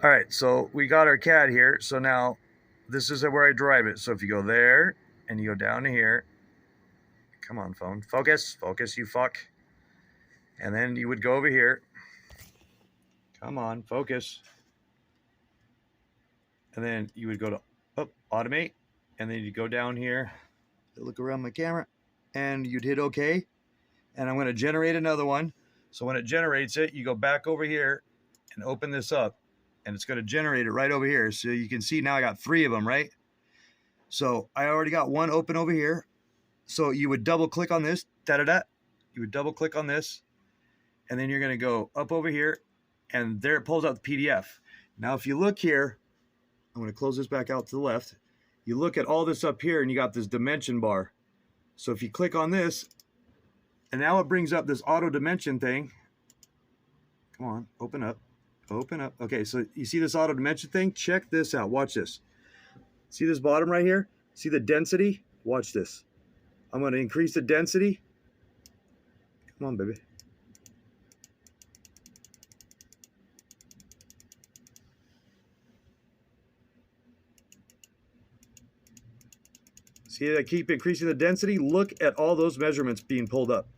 All right, so we got our cat here. So now this is where I drive it. So if you go there and you go down to here, come on, phone, focus, you fuck. And then you would go over here. Come on, focus. And then you would go to automate. And then you go down here, look around my camera, and you'd hit OK. And I'm going to generate another one. So when it generates it, you go back over here and open this up. And it's going to generate it right over here. So you can see now I got 3 of them, right? So I already got one open over here. So you would double click on this, da-da-da. You would double click on this, and then you're going to go up over here, and there it pulls out the PDF. Now, if you look here, I'm going to close this back out to the left. You look at all this up here, and you got this dimension bar. So if you click on this, and now it brings up this auto dimension thing. Come on, open up, open up. Okay, so you see this auto dimension thing? Check this out. Watch this. See this bottom right here? See the density? Watch this. I'm going to increase the density. Come on, baby. See, I keep increasing the density. Look at all those measurements being pulled up.